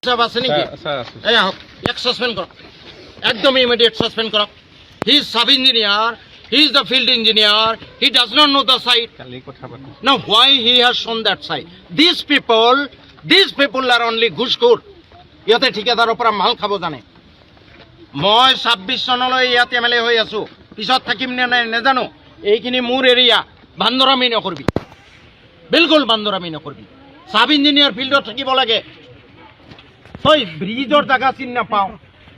সাহেব আছে নাকি? এই আহক, এক সাসপেন্ড করক, একদম ইমিডিয়েট সাসপেন্ড করক। He is sub engineer, he is the field engineer, he does not know the site. Now why he has shown that side? These people are only ঘুষখোর। ইয়াতে ঠিকাদাৰৰ পৰা মাল খাব জানে। মই 26 চনলৈ ইয়াত এমএলএ হৈ আছো, পিছত থাকিম নে নাই নাজানো। এইখিনি মোৰ এৰিয়া, বান্দৰামি নকৰবি, বিলকুল বান্দৰামি নকৰবি। সাব ইঞ্জিনিয়াৰ ফিল্ডত থাকিব লাগে। তই ব্ৰিজৰ জাগা চিনি নাপাওঁ,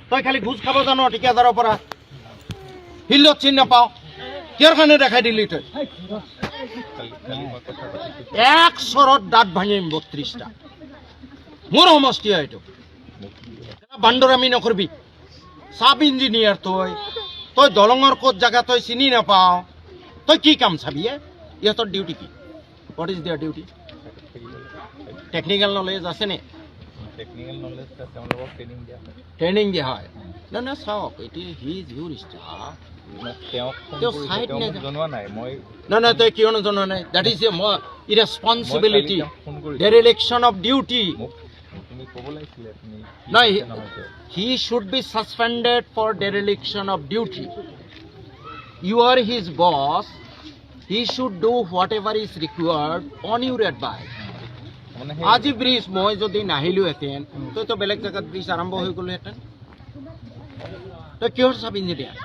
তই খালি ঘুষ খাব জানো ঠিকাদাৰৰ পৰা, ফিল্ডত চিনি নাপাওঁ। কিহৰ কাৰণে দেখাই দিলি তই? এক চৰত দাঁত ভাঙিম 32টা। মোৰ সমষ্টি হয় এইটো, বান্দৰামি নকৰবি। সাব ইঞ্জিনিয়াৰ তই দলঙৰ ক'ত জাগা তই চিনি নাপাওঁ, তই কি কাম চাবি? ইহঁতৰ ডিউটি কি? What is their duty? Technical knowledge আছে নে? ট্ৰেইনিং দিয়া হয় না না? চাওক, এইটো হি ইজ ইউৰ ষ্টাফ। না তই কিয় নজনোৱা নাই? That is a irresponsibility, dereliction of duty. নাই, he should be suspended for dereliction of duty. You are his boss. He should do whatever is required on your advice. আজি bridge মই যদি নাহিলোহেঁতেন, তই তো বেলেগ জায়গাত ব্রিজ আৰম্ভ হৈ গ'লোহেঁতেন। তই কিহৰ চাব ইঞ্জিনিয়াৰ?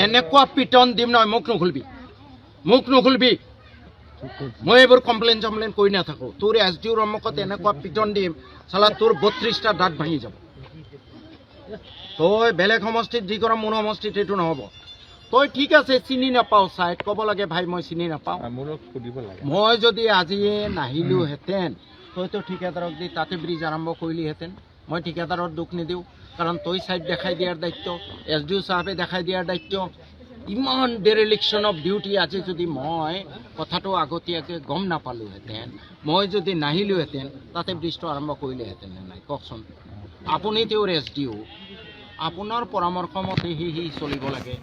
এনেকুৱা পিটন দিম নহয়, মোক নুখুলবি। মই এইবোৰ কমপ্লেইন চমপ্লেইন কৰি নাথাকো। তোৰ SDOৰ সন্মুখত এনেকুৱা পিটন দিম, চালা তোৰ 32টা দাঁত ভাঙি যাব। তই বেলেগ সমষ্টিত যি কৰ, মোৰ সমষ্টিত এইটো নহ'ব। তই ঠিক আছে চিনি নাপাওঁ চাইড, ক'ব লাগে ভাই মই চিনি নাপাওঁ। মই যদি আজিয়ে নাহিলোহেঁতেন, তইতো ঠিকাদাৰক দি তাতে ব্ৰিজ আৰম্ভ কৰিলিহেঁতেন। মই ঠিকাদাৰৰ দুখ নিদিওঁ, কাৰণ তই চাইড দেখাই দিয়াৰ দায়িত্ব, SDO চাহাবে দেখাই দিয়াৰ দায়িত্ব। ইমান ডেৰিলেকশ্যন অফ ডিউটি। আজি যদি মই কথাটো আগতীয়াকৈ গম নাপালোহেঁতেন, মই যদি নাহিলোহেঁতেন, তাতে ব্ৰিজটো আৰম্ভ কৰিলেহেঁতেন নে নাই কওকচোন? আপুনি তেওঁৰ SDO, আপোনাৰ পৰামৰ্শ মতে সি চলিব লাগে।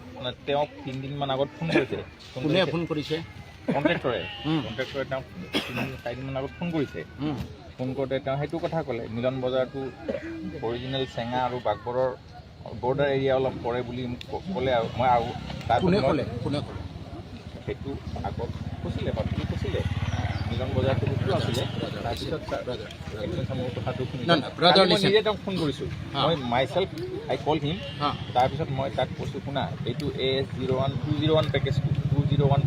তেওঁক 3 দিনমান আগত ফোন কৰিছে। কোনে ফোন কৰিছে? কণ্ট্ৰেক্টৰে তেওঁক 4 দিনমান আগত ফোন কৰিছে। ফোন কৰোঁতে তেওঁ সেইটো কথা ক'লে, মিলন বজাৰটো অৰিজিনেল চেঙা আৰু বাগবৰৰ বৰ্ডাৰ এৰিয়া অলপ পৰে বুলি মোক ক'লে। আৰু মই আৰু কোনে ক'লে সেইটো আগত কৈছিলে, পাতি কৈছিলে মিলন বজাৰটো বস্তু আছিলে। তাৰপিছত মোৰ কথাটো শুনি নিজে তেওঁক ফোন কৰিছোঁ। মই মাইছেল্ফ আই কল হিম। তাৰপিছত মই তাক কৈছোঁ, শুনা এইটো AS01 201 পেকেজটো 201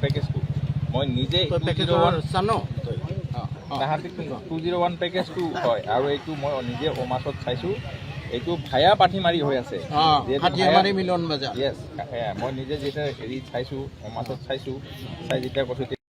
মই নিজে তাহাঁতি 201 পেকেজটো হয়। আৰু এইটো মই নিজে অমাছত চাইছোঁ, এইটো ভায়া পাঠিমাৰি হৈ আছে। মিলন বজাৰ। মই নিজে যেতিয়া হেৰি চাইছোঁ, অমাছত চাইছোঁ, চাই যেতিয়া কৈছোঁ